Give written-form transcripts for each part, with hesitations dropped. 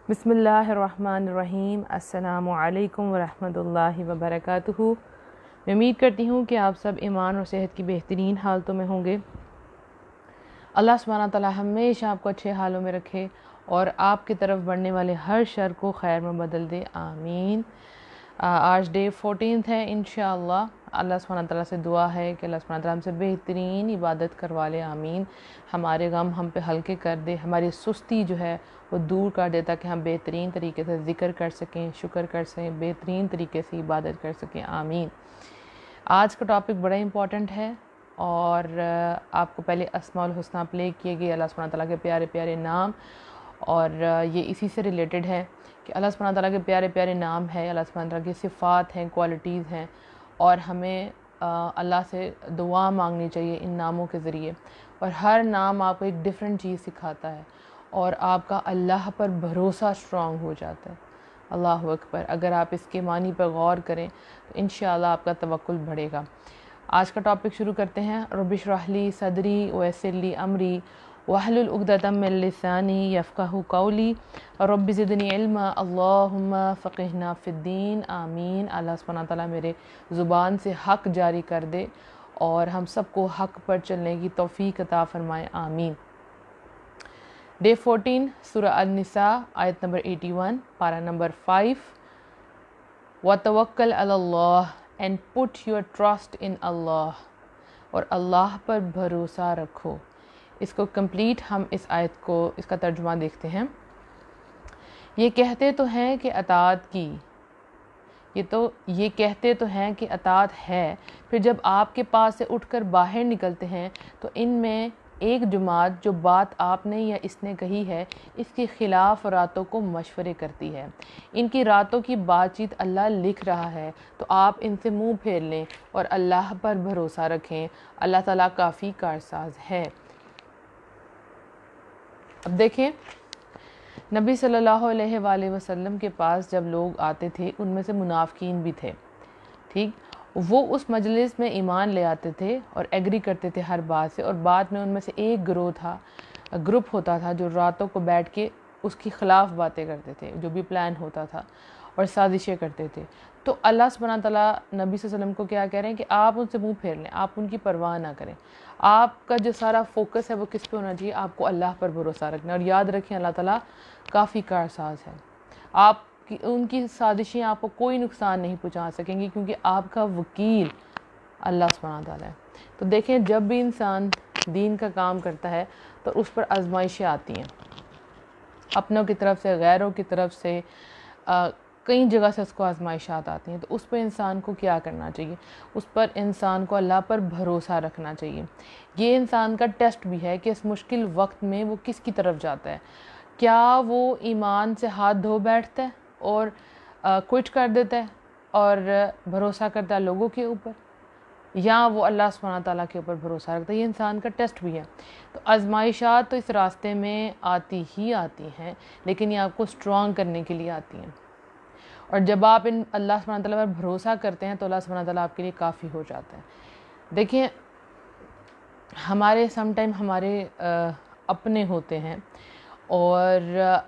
बिस्मिल्लाहिर्रहमानिर्रहीम। अस्सलामु अलैकुम वरहमतुल्लाहि वबरकातुहू। मैं उम्मीद करती हूँ कि आप सब ईमान और सेहत की बेहतरीन हालतों में होंगे। अल्लाह सुब्हानहू तआला हमेशा आपको अच्छे हालों में रखे और आपकी तरफ बढ़ने वाले हर शर को खैर में बदल दे, आमीन। आज डे 14 है। इंशाअल्लाह अल्लाह सुब्हानहू तआला से दुआ है कि अल्लाह सुब्हानहू तआला हमसे बेहतरीन इबादत करवा ले, आमीन। हमारे गम हम पे हल्के कर दे, हमारी सुस्ती जो है वो दूर कर दे ताकि हम बेहतरीन तरीके से ज़िक्र कर सकें, शुक्र कर सकें, बेहतरीन तरीके से इबादत कर सकें, आमीन। आज का टॉपिक बड़ा इम्पॉर्टेंट है और आपको पहले अस्माउल हुस्ना प्ले किए गए अल्लाह सुब्हानहू तआला के प्यारे प्यारे नाम, और ये इसी से रिलेटेड है कि अल्लाह सुब्हानहू तआला के प्यारे प्यारे नाम है, अल्लाह सुब्हानहू तआला की सिफ़ात हैं, क्वालिटीज़ हैं, और हमें अल्लाह से दुआ मांगनी चाहिए इन नामों के ज़रिए। और हर नाम आपको एक डिफरेंट चीज़ सिखाता है और आपका अल्लाह पर भरोसा स्ट्रॉन्ग हो जाता है। अल्लाह अकबर। अगर आप इसके मानी पर गौर करें तो इंशाअल्लाह आपका तवक्कुल बढ़ेगा। आज का टॉपिक शुरू करते हैं। रब्बि इश्रह ली सदरी वयस्सिर ली अमरी वहलुल उक़दतम मिन लिसानी यफ़क़हू क़ौली रब्बि ज़िदनी इल्मा अल्लाहुम्मा फ़क़िहना फ़िद्दीन, आमीन। अल्लाह सुब्हानहू तआला मेरे ज़ुबान से हक़ जारी कर दे और हम सबको हक़ पर चलने की तौफ़ीक़ अता फ़रमाए, आमीन। डे 14 सूरह अन-निसा आयत नंबर 81 पारा नंबर 5। वतवक्कल अलल्लाह and put your trust in Allah, और अल्लाह पर भरोसा रखो। इसको कंप्लीट हम इस आयत को इसका तर्जुमा देखते हैं। ये कहते तो हैं कि अताअत की, ये कहते तो हैं कि अताअत है, फिर जब आपके पास से उठकर बाहर निकलते हैं तो इनमें एक जमात जो बात आपने या इसने कही है इसके ख़िलाफ़ रातों को मशवरे करती है। इनकी रातों की बातचीत अल्लाह लिख रहा है, तो आप इनसे मुंह फेर लें और अल्लाह पर भरोसा रखें। अल्लाह ताला काफ़ी कारसाज है। अब देखें, नबी सल्लल्लाहु अलैहि वसल्लम के पास जब लोग आते थे उनमें से मुनाफिकीन भी थे, ठीक। वो उस मजलिस में ईमान ले आते थे और एग्री करते थे हर बात से, और बाद में उनमें से एक ग्रुप होता था जो रातों को बैठ के उसके ख़िलाफ़ बातें करते थे, जो भी प्लान होता था और साजिशें करते थे। तो अल्लाह सुब्हानहू तआला नबी सल्लल्लाहु अलैहि वसल्लम को क्या कह रहे हैं कि आप उनसे मुंह फेर लें, आप उनकी परवाह ना करें। आपका जो सारा फोकस है वो किस पे होना चाहिए? आपको अल्लाह पर भरोसा रखना। और याद रखें अल्लाह ताला काफ़ी कारसाज है। उनकी साजिशें आपको कोई नुकसान नहीं पहुंचा सकेंगी क्योंकि आपका वकील अल्लाह सुब्हानहू तआला है। तो देखें, जब भी इंसान दीन का काम करता है तो उस पर आजमाइशें आती हैं, अपनों की तरफ से, गैरों की तरफ से, कई जगह से उसको आजमाइशात आती हैं। तो उस पर इंसान को क्या करना चाहिए? उस पर इंसान को अल्लाह पर भरोसा रखना चाहिए। ये इंसान का टेस्ट भी है कि इस मुश्किल वक्त में वो किसकी तरफ जाता है। क्या वो ईमान से हाथ धो बैठता है और क्विट कर देता है और भरोसा करता है लोगों के ऊपर, या वो अल्लाह सुब्हानहू तआला के ऊपर भरोसा रखता है? ये इंसान का टेस्ट भी है। तो आजमाइशात तो इस रास्ते में आती ही आती हैं, लेकिन ये आपको स्ट्रॉन्ग करने के लिए आती हैं। और जब आप इन अल्लाह सुब्हानहू तआला पर भरोसा करते हैं तो अल्लाह सुब्हानहू तआला आपके लिए काफ़ी हो जाता है। देखिए, हमारे अपने होते हैं और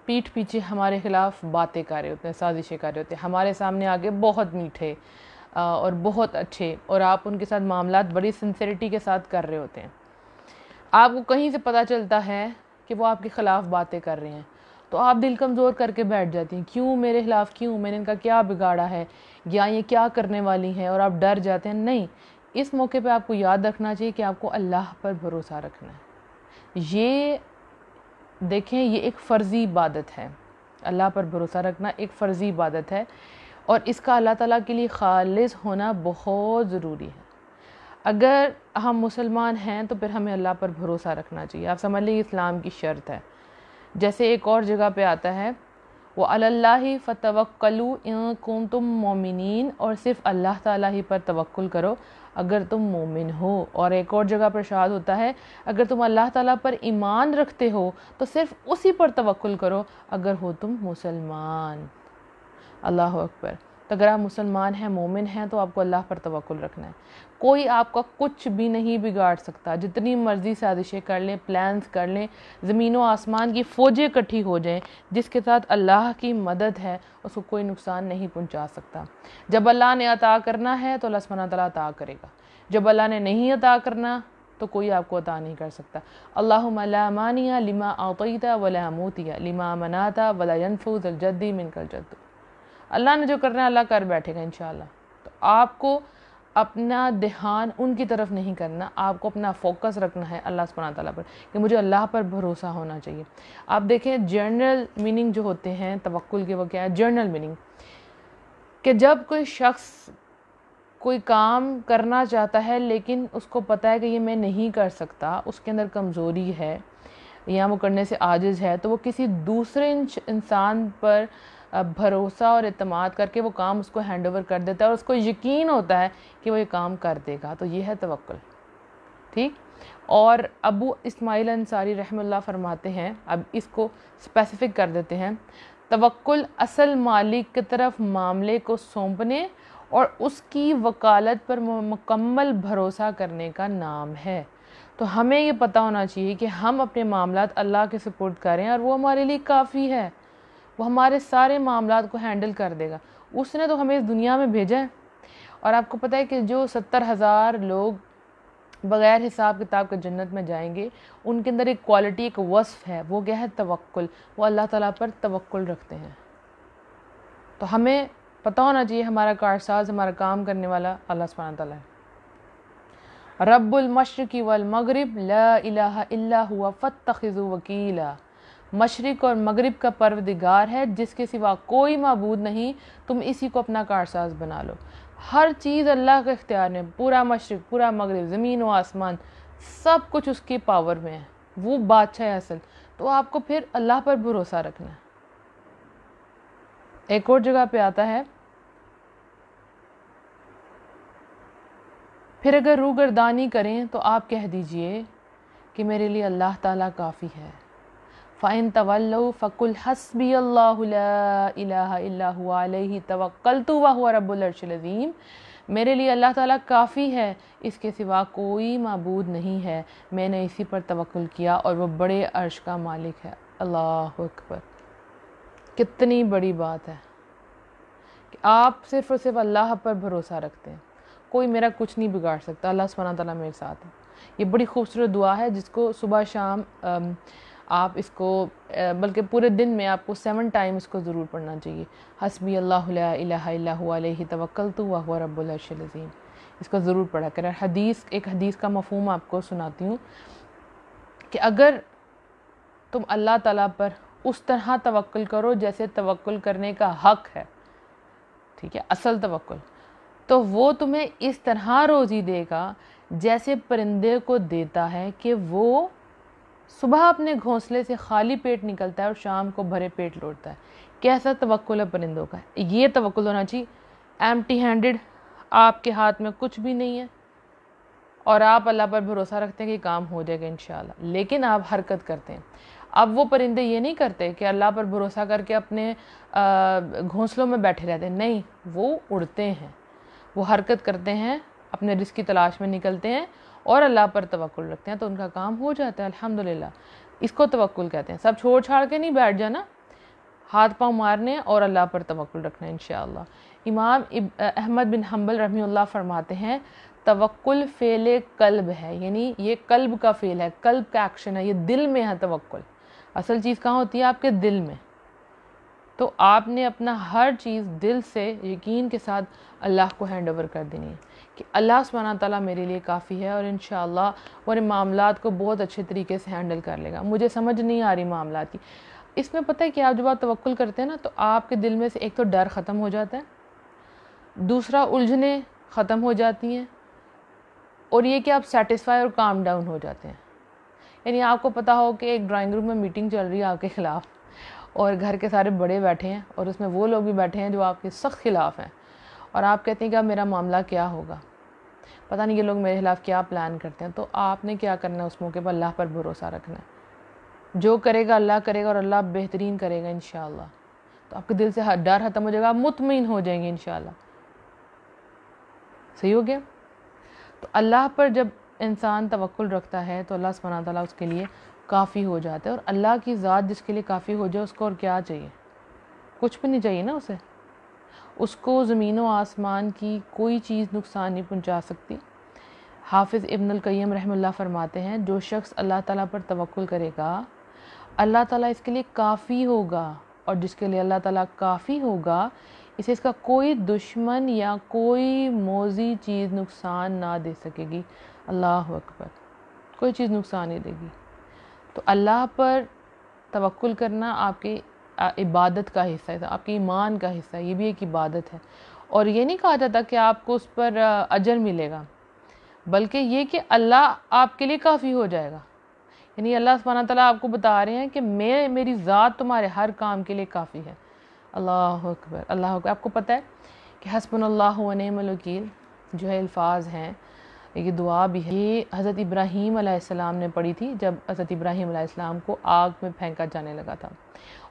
पीठ पीछे हमारे ख़िलाफ़ बातें कर रहे होते हैं, साजिशें कर रहे होते हैं। हमारे सामने आगे बहुत मीठे और बहुत अच्छे, और आप उनके साथ मामलात बड़ी सिंसेरिटी के साथ कर रहे होते हैं। आपको कहीं से पता चलता है कि वो आपके ख़िलाफ़ बातें कर रहे हैं, तो आप दिल कमज़ोर करके बैठ जाती हैं। क्यों मेरे ख़िलाफ़? क्यों? मैंने इनका क्या बिगाड़ा है, या ये क्या करने वाली हैं? और आप डर जाते हैं। नहीं, इस मौके पे आपको याद रखना चाहिए कि आपको अल्लाह पर भरोसा रखना है। ये देखें, ये एक फ़र्ज़ी इबादत है। अल्लाह पर भरोसा रखना एक फ़र्ज़ी इबादत है और इसका अल्लाह ताला के लिए ख़ालिस होना बहुत ज़रूरी है। अगर हम मुसलमान हैं तो फिर हमें अल्लाह पर भरोसा रखना चाहिए। आप समझ लीजिए इस्लाम की शर्त है। जैसे एक और जगह पे आता है, वो अलल्लाहि फतवक्कलू इन कुंतुम मोमिनीन, और सिर्फ अल्लाह ताला ही पर तवक्कुल करो अगर तुम मोमिन हो। और एक और जगह पर इरशाद होता है, अगर तुम अल्लाह ताला पर ईमान रखते हो तो सिर्फ उसी पर तवक्कुल करो अगर हो तुम मुसलमान। अल्लाह अकबर। तो अगर आप मुसलमान हैं, मोमिन हैं, तो आपको अल्लाह पर तवक्कुल रखना है। कोई आपका कुछ भी नहीं बिगाड़ सकता। जितनी मर्जी साजिशें कर लें, प्लान्स कर लें, ज़मीन व आसमान की फ़ौजें इकट्ठी हो जाएं, जिसके साथ अल्लाह की मदद है उसको कोई नुकसान नहीं पहुंचा सकता। जब अल्लाह ने अता करना है तो अल्लाह सुब्हानहू तआला अता करेगा, जब अल्लाह ने नहीं अता करना तो कोई आपको अता नहीं कर सकता। अल्लाहुम्मा ला मानिया लिमा आतैता वला मूतिया लिमा मनाता वला यनफू ज़ुल जद्दी मिनकल जद्दू। अल्लाह ने जो करना है अल्लाह कर बैठेगा इंशाअल्लाह। तो आपको अपना ध्यान उनकी तरफ नहीं करना, आपको अपना फोकस रखना है अल्लाह सुब्हानहू तआला पर, कि मुझे अल्लाह पर भरोसा होना चाहिए। आप देखें जर्नल मीनिंग जो होते हैं तवक्कुल के, वो क्या है? जर्नल मीनिंग कि जब कोई शख्स कोई काम करना चाहता है लेकिन उसको पता है कि ये मैं नहीं कर सकता, उसके अंदर कमज़ोरी है या वो करने से आजिज़ है, तो वो किसी दूसरे इंसान पर भरोसा और एतमाद करके वो काम उसको हैंड ओवर कर देता है और उसको यकीन होता है कि वो ये काम कर देगा। तो ये है तवक्कुल। ठीक। और अबू इस्माइल अंसारी रहमतुल्लाह फरमाते हैं, अब इसको स्पेसिफिक कर देते हैं, तवक्कुल असल मालिक की तरफ मामले को सौंपने और उसकी वकालत पर मुकम्मल भरोसा करने का नाम है। तो हमें ये पता होना चाहिए कि हम अपने मामलात अल्लाह के सुपुर्द करें और वो हमारे लिए काफ़ी है, वो हमारे सारे मामलात को हैंडल कर देगा। उसने तो हमें इस दुनिया में भेजा है। और आपको पता है कि जो 70,000 लोग बग़ैर हिसाब किताब के जन्नत में जाएंगे, उनके अंदर एक क्वालिटी, एक वस्फ़ है, वो क्या है? तवक्कुल। वो अल्लाह ताला पर तवक्कुल रखते हैं। तो हमें पता होना चाहिए हमारा कारसाज, हमारा काम करने वाला अल्लाह सुब्हानहू तआला है। रब्बुल मशरिक़ि वल मग़रिब ला इलाहा इल्ला हुवा फत्तख़िज़ू वकीला। मशरिक़ और मग़रिब का परवदिगार है, जिसके सिवा कोई माबूद नहीं, तुम इसी को अपना कारसाज बना लो। हर चीज़ अल्लाह के इख्तियार में, पूरा मशरिक़, पूरा मग़रिब, ज़मीन व आसमान, सब कुछ उसकी पावर में है। वो बादशाह है असल। तो आपको फिर अल्लाह पर भरोसा रखना है। एक और जगह पे आता है, फिर अगर रूगर्दानी करें तो आप कह दीजिए कि मेरे लिए अल्लाह ताला काफ़ी है। फ़इन तवल्लौ फ़कुल हस्बी अल्लाहु ला इलाहा इल्ला हुवा अलैहि तवक्कलतु व हुवा रब्बुल अर्शिल अज़ीम। मेरे लिए अल्लाह ताला काफ़ी है, इसके सिवा कोई माबूद नहीं है, मैंने इसी पर तवक्कुल किया और वह बड़े अर्श का मालिक है। अल्लाहु अकबर। कितनी बड़ी बात है कि आप सिर्फ़ और सिर्फ अल्लाह पर भरोसा रखते हैं। कोई मेरा कुछ नहीं बिगाड़ सकता, अल्लाह सुब्हानहू तआला मेरे साथ है। ये बड़ी खूबसूरत दुआ है जिसको सुबह शाम आप इसको बल्कि पूरे दिन में आपको 7 टाइम इसको ज़रूर पढ़ना चाहिए। हस्बी अल्लाहु ला इलाहा इल्ला हुवा अलैहि तवक्कलतु व हुवा रब्बुल अर्शिल अज़ीम। इसको ज़रूर पढ़ा करें। एक हदीस का मफ़हूम आपको सुनाती हूँ कि अगर तुम अल्लाह ताला पर उस तरह तवक्कुल करो जैसे तवक्कुल करने का हक़ है, ठीक है, असल तवक्कुल, तो वो तुम्हें इस तरह रोज़ी देगा जैसे परिंदे को देता है कि वो सुबह अपने घोंसले से खाली पेट निकलता है और शाम को भरे पेट लौटता है। कैसा तवक्कुल है परिंदों का? ये तवक्कुल होना चाहिए। एम्प्टी हैंडेड, आपके हाथ में कुछ भी नहीं है और आप अल्लाह पर भरोसा रखते हैं कि काम हो जाएगा इंशाअल्लाह, लेकिन आप हरकत करते हैं। अब वो परिंदे ये नहीं करते कि अल्लाह पर भरोसा करके अपने घोंसलों में बैठे रहते हैं, नहीं, वो उड़ते हैं, वो हरकत करते हैं, अपने रिज़्क़ की तलाश में निकलते हैं और अल्लाह पर तवक्कुल रखते हैं, तो उनका काम हो जाता है अल्हम्दुलिल्लाह। इसको तवक्कुल कहते हैं। सब छोड़ छाड़ के नहीं बैठ जाना, हाथ पाँव मारने और अल्लाह पर तवक्कुल रखना इंशाअल्लाह। इमाम अहमद बिन हम्बल रहमतुल्लाह फरमाते हैं, तवक्कुल फ़ेल कल्ब है, यानी ये कल्ब का फ़ेल है, कल्ब का एक्शन है, ये दिल में है तवक्कुल। असल चीज़ कहाँ होती है? आपके दिल में। तो आपने अपना हर चीज़ दिल से यकीन के साथ अल्लाह को हैंड ओवर कर देनी है कि अल्लाह सुब्हानहू तआला मेरे लिए काफ़ी है और इंशाअल्लाह वो इन मामलात को बहुत अच्छे तरीके से हैंडल कर लेगा। मुझे समझ नहीं आ रही मामलात की। इसमें पता है कि आप जब आप तवक्कुल करते हैं ना, तो आपके दिल में से एक तो डर ख़त्म हो जाता है, दूसरा उलझने ख़त्म हो जाती हैं, और ये कि आप सेटिस्फाई और काम डाउन हो जाते हैं। यानी आपको पता हो कि एक ड्राइंग रूम में मीटिंग चल रही है आपके ख़िलाफ़ और घर के सारे बड़े बैठे हैं और उसमें वो लोग भी बैठे हैं जो आपके सख्त ख़िलाफ़ हैं, और आप कहते हैं कि अब मेरा मामला क्या होगा, पता नहीं ये लोग मेरे खिलाफ़ क्या प्लान करते हैं। तो आपने क्या करना है? उस मौके पर अल्लाह पर भरोसा रखना है। जो करेगा अल्लाह करेगा और अल्लाह बेहतरीन करेगा इंशाअल्लाह। तो आपके दिल से डर ख़त्म हो जाएगा, आप मुतमईन हो जाएंगे इंशाअल्लाह। सही हो गया? तो अल्लाह पर जब इंसान तवक्कुल रखता है तो अल्लाह सुब्हानहू व तआला उसके लिए काफ़ी हो जाता है। और अल्लाह की ज़ात जिसके लिए काफ़ी हो जाए उसको और क्या चाहिए, कुछ भी नहीं चाहिए ना उसे। उसको ज़मीन व आसमान की कोई चीज़ नुकसान नहीं पहुंचा सकती। हाफिज़ इब्नुल क़य्यिम रहमतुल्लाह फरमाते हैं, जो शख्स अल्लाह ताला पर तवक्कुल करेगा अल्लाह ताला इसके लिए काफ़ी होगा, और जिसके लिए अल्लाह ताला काफ़ी होगा इसे इसका कोई दुश्मन या कोई मौजी चीज़ नुकसान ना दे सकेगी। अल्लाह अकबर, कोई चीज़ नुकसान नहीं देगी। तो अल्लाह पर तवक्कुल करना आपकी इबादत का हिस्सा है, आपके ईमान का हिस्सा है, ये भी एक इबादत है। और ये नहीं कहा जाता कि आपको उस पर अजर मिलेगा, बल्कि ये कि अल्लाह आपके लिए काफ़ी हो जाएगा। यानी अल्लाह सुब्हानहू तआला आपको बता रहे हैं कि मेरी ज़ात तुम्हारे हर काम के लिए काफ़ी है। अल्लाह अकबर, अल्लाह अकबर। आपको पता है कि हस्बुनल्लाहु व निअमल वकील जो है अल्फाज हैं, ये दुआ भी है, ये हज़रत इब्राहीम अलैहिस्सलाम ने पढ़ी थी जब हज़रत इब्राहीम अलैहिस्सलाम को आग में फेंका जाने लगा था।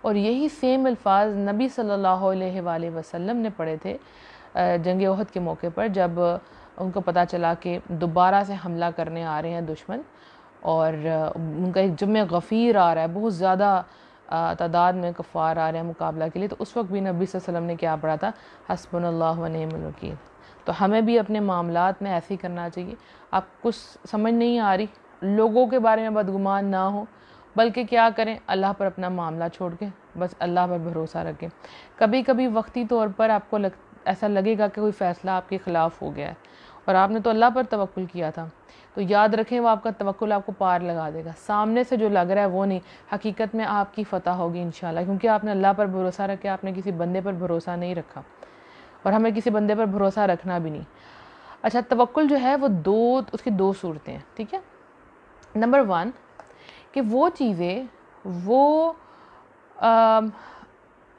और यही सेम अल्फाज नबी सल्लल्लाहु अलैहि वसल्लम ने पढ़े थे जंग ओहद के मौके पर, जब उनको पता चला कि दोबारा से हमला करने आ रहे हैं दुश्मन, और उनका एक जम्मे गफ़ीर आ रहा है, बहुत ज़्यादा तादाद में कफ़ार आ रहे हैं मुकाबला के लिए। तो उस वक्त भी नबी सल्लल्लाहु अलैहि वसल्लम ने क्या पढ़ा था, हस्बुनल्लाहु व निअमल वकील। तो हमें भी अपने मामलात में ऐसे ही करना चाहिए। आप कुछ समझ नहीं आ रही, लोगों के बारे में बदगुमान ना हो, बल्कि क्या करें, अल्लाह पर अपना मामला छोड़ के बस अल्लाह पर भरोसा रखें। कभी कभी वक्ती तौर पर आपको ऐसा लगेगा कि कोई फ़ैसला आपके ख़िलाफ़ हो गया है और आपने तो अल्लाह पर तवक्कुल किया था, तो याद रखें वो आपका तवक्कुल आपको पार लगा देगा। सामने से जो लग रहा है वो नहीं, हकीकत में आपकी फ़तह होगी इंशाल्लाह, क्योंकि आपने अल्लाह पर भरोसा रखा, आपने किसी बंदे पर भरोसा नहीं रखा, और हमें किसी बंदे पर भरोसा रखना भी नहीं। अच्छा, तवक्कुल जो है वो उसकी दो सूरतें हैं, ठीक है। नंबर 1 कि वो चीज़ें, वो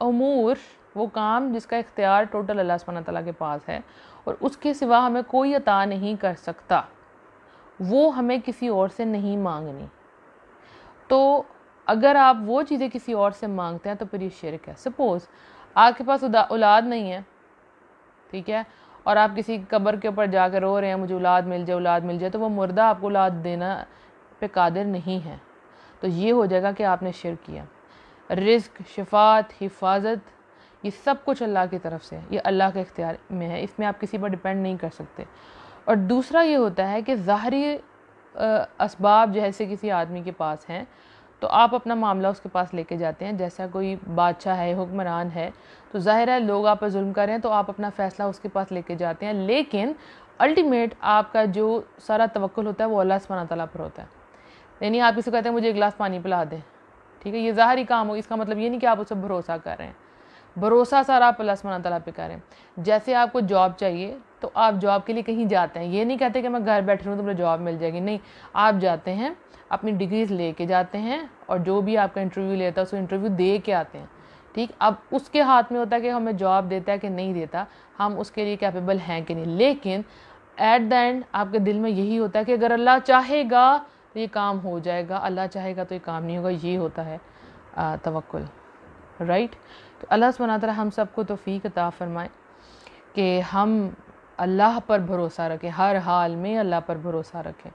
उमूर, वो काम जिसका इख्तियार टोटल अल्लाह सुब्हानहू तआला के पास है और उसके सिवा हमें कोई अता नहीं कर सकता, वो हमें किसी और से नहीं मांगनी। तो अगर आप वो चीज़ें किसी और से मांगते हैं तो फिर ये शिरक है। सपोज़ आपके पास औलाद नहीं है, ठीक है, और आप किसी कब्र के ऊपर जाकर रो रहे हैं मुझे औलाद मिल जाए, औलाद मिल जाए, तो वो मुर्दा आपको औलाद देना पे कादिर नहीं है, तो ये हो जाएगा कि आपने शिरक किया। रिज़्क, शिफात, हिफाजत, ये सब कुछ अल्लाह की तरफ से है, ये अल्लाह के इख्तियार में है, इसमें आप किसी पर डिपेंड नहीं कर सकते। और दूसरा ये होता है कि ज़ाहरी असबाब जैसे किसी आदमी के पास हैं तो आप अपना मामला उसके पास लेके जाते हैं। जैसा कोई बादशाह है, हुक्मरान है, तो ज़ाहिर है लोग आप पर जुल्म कर रहे हैं, तो आप अपना फ़ैसला उसके पास लेके जाते हैं, लेकिन अल्टीमेट आपका जो सारा तवक्कुल होता है वो अल्लाह सुब्हानहू तआला पर होता है। यानी आप किसी को कहते हैं मुझे एक गिलास पानी पिला दें, ठीक है, ये ज़ाहरी काम हो, इसका मतलब ये नहीं कि आप उस पर भरोसा कर रहे हैं, भरोसा सारा आप अल्लाह सुब्हानहू तआला पे करें। जैसे आपको जॉब चाहिए तो आप जॉब के लिए कहीं जाते हैं, ये नहीं कहते कि मैं घर बैठ रहा हूँ तो मुझे जॉब मिल जाएगी, नहीं, आप जाते हैं, अपनी डिग्रीज लेके जाते हैं, और जो भी आपका इंटरव्यू लेता है उसको इंटरव्यू दे के आते हैं, ठीक। अब उसके हाथ में होता है कि हमें जॉब देता है कि नहीं देता, हम उसके लिए कैपेबल हैं कि नहीं, लेकिन एट द एंड आपके दिल में यही होता है कि अगर अल्लाह चाहेगा तो ये काम हो जाएगा, अल्लाह चाहेगा तो ये काम नहीं होगा। ये होता है तवक्कुल, राइट। तो अल्लाह सुब्हानहू तआला हम सबको तौफीक अता फरमाए कि हम अल्लाह पर भरोसा रखें, हर हाल में अल्लाह पर भरोसा रखें।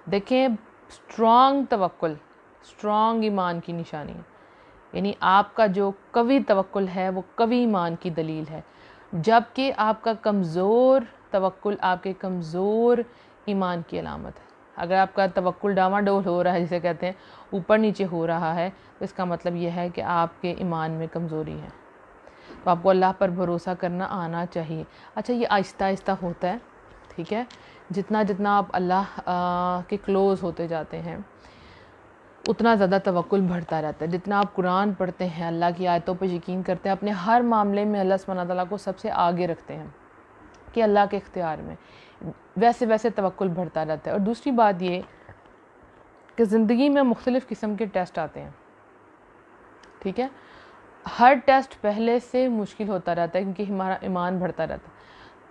देखें, स्ट्रॉन्ग तवक्कुल स्ट्रॉन्ग ईमान की निशानी है, यानी आपका जो कवी तवक्कुल है वो कवी ईमान की दलील है, जबकि आपका कमज़ोर तवक्कुल आपके कमज़ोर ईमान की अलामत है। अगर आपका तवक्कुल डामाडोल हो रहा है, जिसे कहते हैं ऊपर नीचे हो रहा है, तो इसका मतलब यह है कि आपके ईमान में कमज़ोरी है। तो आपको अल्लाह पर भरोसा करना आना चाहिए। अच्छा, ये आहिस्ता आहिस्ता होता है, ठीक है, जितना जितना आप अल्लाह के क्लोज़ होते जाते हैं उतना ज़्यादा तवक्कुल बढ़ता रहता है। जितना आप कुरान पढ़ते हैं, अल्लाह की आयतों पर यकीन करते हैं, अपने हर मामले में अल्लाह सुब्हानहू तआला को सबसे आगे रखते हैं कि अल्लाह के इख्तियार में, वैसे वैसे तवक्कुल बढ़ता रहता है। और दूसरी बात ये कि ज़िंदगी में मुख्तलिफ़ किस्म के टेस्ट आते हैं, ठीक है, हर टेस्ट पहले से मुश्किल होता रहता है क्योंकि हमारा ईमान बढ़ता रहता है,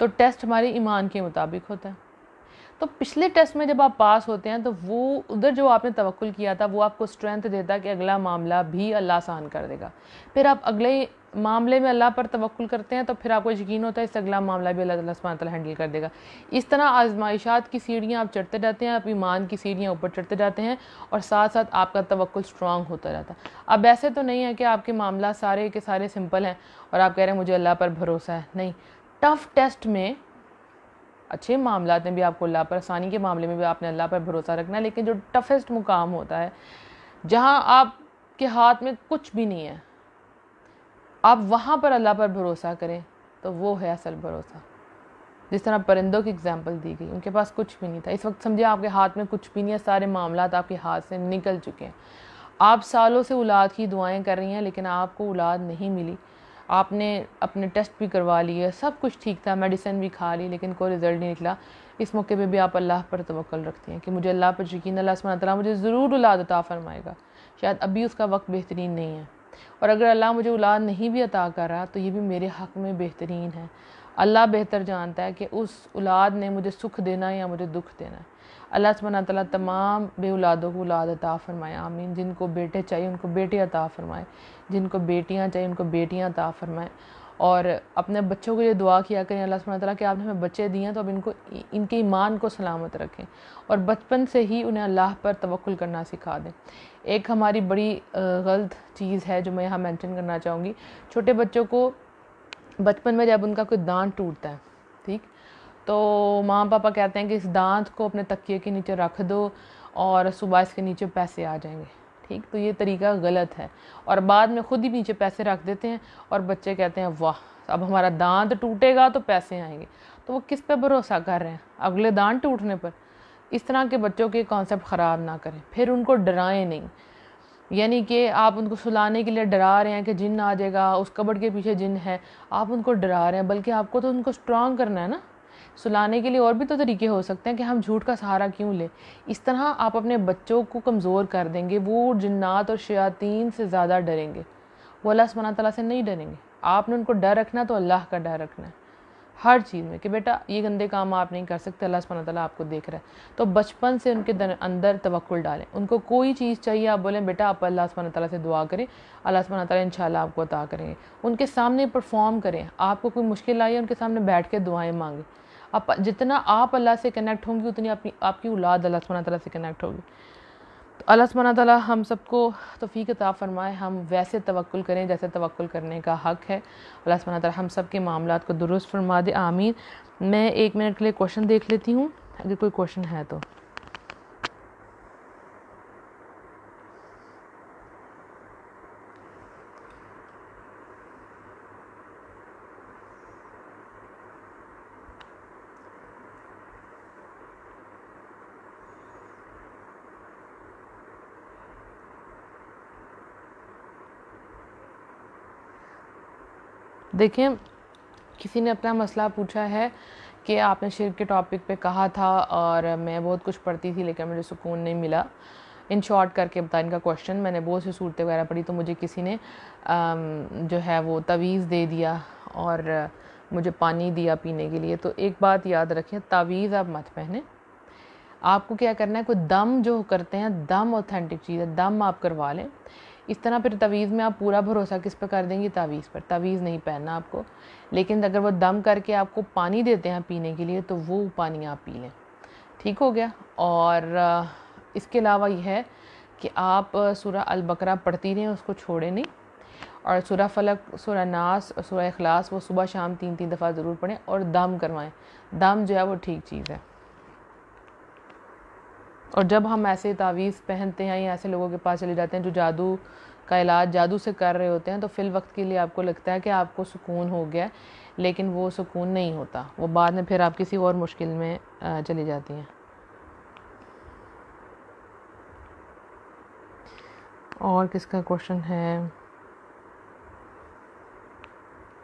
तो टेस्ट हमारे ईमान के मुताबिक होता है। तो पिछले टेस्ट में जब आप पास होते हैं तो वो उधर जो आपने तवक्कुल किया था वो आपको स्ट्रेंथ देता है कि अगला मामला भी अल्लाह आसान कर देगा। फिर आप अगले मामले में अल्लाह पर तवक्कुल करते हैं तो फिर आपको यकीन होता है इस अगला मामला भी अल्लाह सुब्हानहू तआला हैंडल कर देगा। इस तरह आजमाइशात की सीढ़ियाँ आप चढ़ते जाते हैं, आप ईमान की सीढ़ियाँ ऊपर चढ़ते जाते हैं और साथ साथ आपका तवक्कुल स्ट्रांग होता जाता है। अब ऐसे तो नहीं है कि आपके मामला सारे के सारे सिंपल हैं और आप कह रहे हैं मुझे अल्लाह पर भरोसा है। नहीं, टफ़ टेस्ट में अच्छे मामला में भी आपको अल्लाह पर, आसानी के मामले में भी आपने अल्लाह पर भरोसा रखना है, लेकिन जो टफेस्ट मुकाम होता है जहाँ आपके हाथ में कुछ भी नहीं है, आप वहाँ पर अल्लाह पर भरोसा करें तो वो है असल भरोसा। जिस तरह परिंदों की एग्जांपल दी गई, उनके पास कुछ भी नहीं था, इस वक्त समझे आपके हाथ में कुछ भी नहीं है, सारे मामला आपके हाथ से निकल चुके हैं। आप सालों से औलाद की दुआएं कर रही हैं लेकिन आपको औलाद नहीं मिली, आपने अपने टेस्ट भी करवा लिए, सब कुछ ठीक था, मेडिसिन भी खा ली, लेकिन कोई रिज़ल्ट नहीं निकला। इस मौके पे भी आप अल्लाह पर तवक्कुल रखती हैं कि मुझे अल्लाह पर यकीन, अल्लाह सुब्हानहू तआला मुझे ज़रूर औलाद अता फरमाएगा, शायद अभी उसका वक्त बेहतरीन नहीं है, और अगर अल्लाह मुझे औलाद नहीं भी अता कर रहा तो ये भी मेरे हक़ में बेहतरीन है। अल्लाह बेहतर जानता है कि उस औलाद ने मुझे सुख देना है या मुझे दुख देना है। अल्लाह सुब्हानहू तआला तमाम बे औलादों को औलाद अता फरमाए, आमीन। जिनको बेटे चाहिए उनको बेटे अता फरमाए, जिनको बेटियां चाहिए उनको बेटियां अता फरमाए। और अपने बच्चों को ये दुआ किया करें अल्लाह सुब्हानहू तआला कि आपने हमें बच्चे दिए हैं तो अब इनको, इनके ईमान को सलामत रखें और बचपन से ही उन्हें अल्लाह पर तवक्कुल करना सिखा दें। एक हमारी बड़ी गलत चीज़ है जो मैं यहाँ मेंशन करना चाहूँगी, छोटे बच्चों को बचपन में जब उनका कोई दांत टूटता है, ठीक, तो माँ पापा कहते हैं कि इस दांत को अपने तकिए के नीचे रख दो और सुबह इसके नीचे पैसे आ जाएंगे, ठीक। तो ये तरीका गलत है और बाद में खुद ही नीचे पैसे रख देते हैं और बच्चे कहते हैं वाह अब हमारा दांत टूटेगा तो पैसे आएंगे। तो वो किस पे भरोसा कर रहे हैं, अगले दांत टूटने पर। इस तरह के बच्चों के कॉन्सेप्ट ख़राब ना करें, फिर उनको डराएं नहीं, यानी कि आप उनको सुलाने के लिए डरा रहे हैं कि जिन आ जाएगा, उस कबर्ड के पीछे जिन है, आप उनको डरा रहे हैं, बल्कि आपको तो उनको स्ट्रांग करना है ना। सुलाने के लिए और भी तो तरीके हो सकते हैं कि हम झूठ का सहारा क्यों लें। इस तरह आप अपने बच्चों को कमज़ोर कर देंगे, वो जिन्नात और शयातीन से ज़्यादा डरेंगे, वो अल्लाह सुब्हानहू तआला से नहीं डरेंगे। आपने उनको डर रखना तो अल्लाह का डर रखना है हर चीज़ में कि बेटा ये गंदे काम आप नहीं कर सकते, अल्लाह सुब्हानहू तआला आपको देख रहा है। तो बचपन से उनके अंदर तवक्कुल डालें। उनको कोई चीज़ चाहिए आप बोलें बेटा आप अल्लाह सुब्हानहू तआला से दुआ करें, अल्लाह सुब्हानहू तआला इंशाल्लाह आपको अता करेंगे। उनके सामने परफॉर्म करें, आपको कोई मुश्किल आई है उनके सामने बैठ के दुआएँ मांगें। आप जितना आप अल्लाह से कनेक्ट होंगी उतनी आपकी औलाद अल्लाह सुब्हानहू तआला से कनेक्ट होगी। तो अल्लाह सुब्हानहू तआला हम सबको तौफीक अता फरमाए, हम वैसे तवक्कुल करें जैसे तवक्कुल करने का हक़ है। अल्लाह सुब्हानहू तआला हम सब के मामलात को दुरुस्त फरमा दे, आमीन। मैं 1 मिनट के लिए क्वेश्चन देख लेती हूँ, अगर कोई क्वेश्चन है तो। देखें, किसी ने अपना मसला पूछा है कि आपने शिर्क के टॉपिक पे कहा था और मैं बहुत कुछ पढ़ती थी लेकिन मुझे सुकून नहीं मिला। इन शॉर्ट करके बता इनका क्वेश्चन। मैंने बहुत सी सूरतें वगैरह पढ़ी तो मुझे किसी ने जो है वो तवीज़ दे दिया और मुझे पानी दिया पीने के लिए। तो एक बात याद रखें, तावीज़ आप मत पहने। आपको क्या करना है, कोई दम जो करते हैं, दम ऑथेंटिक चीज़ है, दम आप करवा लें। इस तरह फिर तवीज़ में आप पूरा भरोसा किस पर कर देंगी, तावीज़ पर। तावीज़ नहीं पहनना आपको, लेकिन अगर वो दम करके आपको पानी देते हैं पीने के लिए तो वो पानी आप पी लें, ठीक हो गया। और इसके अलावा यह है कि आप सूरह अल बकरा पढ़ती रहें, उसको छोड़ें नहीं, और सूरह फलक, सूरह नास और सूरह इखलास वो सुबह शाम 3-3 दफ़ा ज़रूर पढ़ें और दम करवाएं। दम जो है वो ठीक चीज़ है। और जब हम ऐसे तावीज़ पहनते हैं या ऐसे लोगों के पास चले जाते हैं जो जादू का इलाज जादू से कर रहे होते हैं, तो फिल वक्त के लिए आपको लगता है कि आपको सुकून हो गया, लेकिन वो सुकून नहीं होता, वो बाद में फिर आप किसी और मुश्किल में चली जाती हैं। और किसका क्वेश्चन है?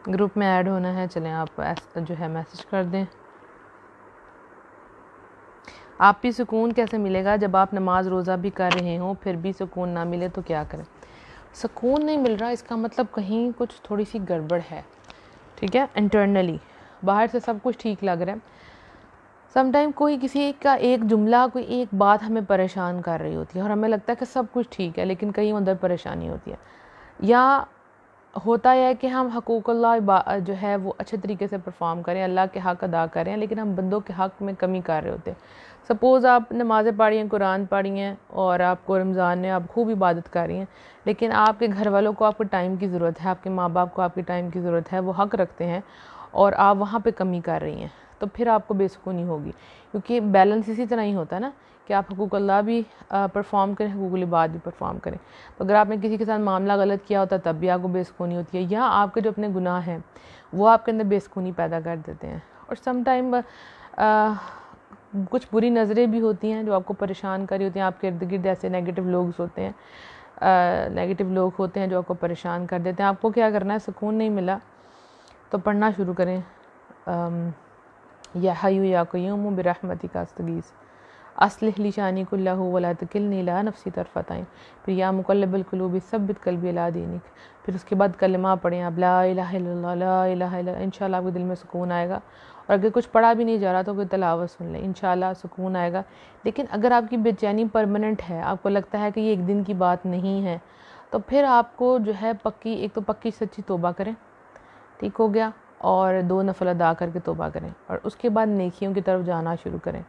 ग्रुप में ऐड होना है, चलें आप जो है मैसेज कर दें। आप भी सुकून कैसे मिलेगा जब आप नमाज रोज़ा भी कर रहे हों फिर भी सुकून ना मिले तो क्या करें? सुकून नहीं मिल रहा, इसका मतलब कहीं कुछ थोड़ी सी गड़बड़ है, ठीक है। इंटरनली बाहर से सब कुछ ठीक लग रहा है, समटाइम कोई किसी का एक जुमला, कोई एक बात हमें परेशान कर रही होती है और हमें लगता है कि सब कुछ ठीक है, लेकिन कहीं अंदर परेशानी होती है। या होता है कि हम हकूक़ुल्लाह जो है वो अच्छे तरीके से परफॉर्म करें, अल्लाह के हक़ अदा करें, लेकिन हम बंदों के हक़ में कमी कर रहे होते हैं। सपोज़ आप नमाज़ें पढ़ी हैं, कुरान पढ़ी हैं और आपको रमज़ान में आप खूब इबादत कर रही हैं, लेकिन आपके घर वालों को आपके टाइम की ज़रूरत है, आपके माँ बाप को आपके टाइम की ज़रूरत है, वो हक़ रखते हैं और आप वहाँ पर कमी कर रही हैं, तो फिर आपको बेसुकूनी होगी। क्योंकि बैलेंस इसी तरह ही होता है ना कि आप हकूक़ुल्लाह भी परफॉर्म करें, हकूक़ुल इबाद भी परफॉर्म करें। तो अगर आपने किसी के साथ मामला गलत किया होता तब भी आपको बेसुकूनी होती है, या आपके जो अपने गुनाह हैं वो आपके अंदर बेसुकूनी पैदा कर देते हैं। और सम टाइम कुछ बुरी नज़रें भी होती हैं जो आपको परेशान कर रही होती हैं। आपके इर्द गिर्द ऐसे नेगेटिव लोग होते हैं, नेगेटिव लोग होते हैं जो आपको परेशान कर देते हैं। आपको क्या करना है, सुकून नहीं मिला तो पढ़ना शुरू करें, या हय्यु या क़य्यूम बिरहमतिका अस्तगीस, अस्लिह ली शानी कुल्लहु वला तकिलनी इला नफ्सी तरफ़त ऐन, फिर या मुक़ल्लिबल क़ुलूब सब्बित क़ल्बी अला दीनिक। फिर उसके बाद कलमा पढ़ें आप, ला इलाहा इल्लल्लाह, ला इलाहा इल्लल्लाह। इंशाअल्लाह आपके दिल में सुकून आएगा। और अगर कुछ पढ़ा भी नहीं जा रहा तो कोई तिलावत सुन लें, इंशाअल्लाह सुकून आएगा। लेकिन अगर आपकी बेचैनी परमानेंट है, आपको लगता है कि ये एक दिन की बात नहीं है, तो फिर आपको जो है एक तो पक्की सच्ची तौबा करें, ठीक हो गया, और 2 नफ़ल अदा करके तौबा करें और उसके बाद नेकियों की तरफ जाना शुरू करें।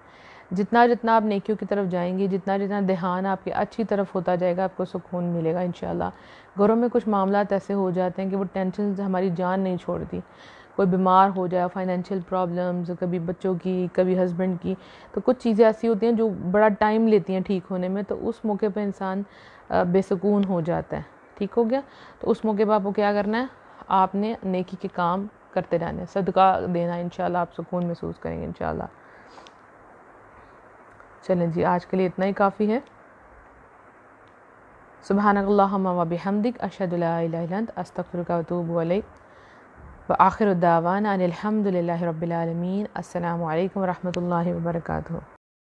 जितना जितना आप नेकियों की तरफ जाएंगे, जितना जितना ध्यान आपकी अच्छी तरफ होता जाएगा, आपको सुकून मिलेगा इंशाअल्लाह। घरों में कुछ मामलात ऐसे हो जाते हैं कि वो टेंशन हमारी जान नहीं छोड़ती। कोई बीमार हो जाए, फाइनेंशियल प्रॉब्लम्स, कभी बच्चों की, कभी हस्बैंड की, तो कुछ चीज़ें ऐसी होती हैं जो बड़ा टाइम लेती हैं ठीक होने में, तो उस मौके पर इंसान बेसुकून हो जाता है। ठीक हो गया, तो उस मौके पर आपको क्या करना है, आपने नेकी के काम करते रहने, सदका देना, इंशाअल्लाह आप सुकून महसूस करेंगे इंशाअल्लाह। चलें जी, आज के लिए इतना ही काफ़ी है। सुब्हानकल्लाहुम्मा व बिहम्दिक, अशहदु ला इलाहा इल्ला अंत, अस्तगफिरुका व अतूबु इलैक, व आखिरु दावाना अनिल हम्दुलिल्लाहि रब्बिल आलमीन। अस्सलामु अलैकुम व रहमतुल्लाहि व बरकातुहू।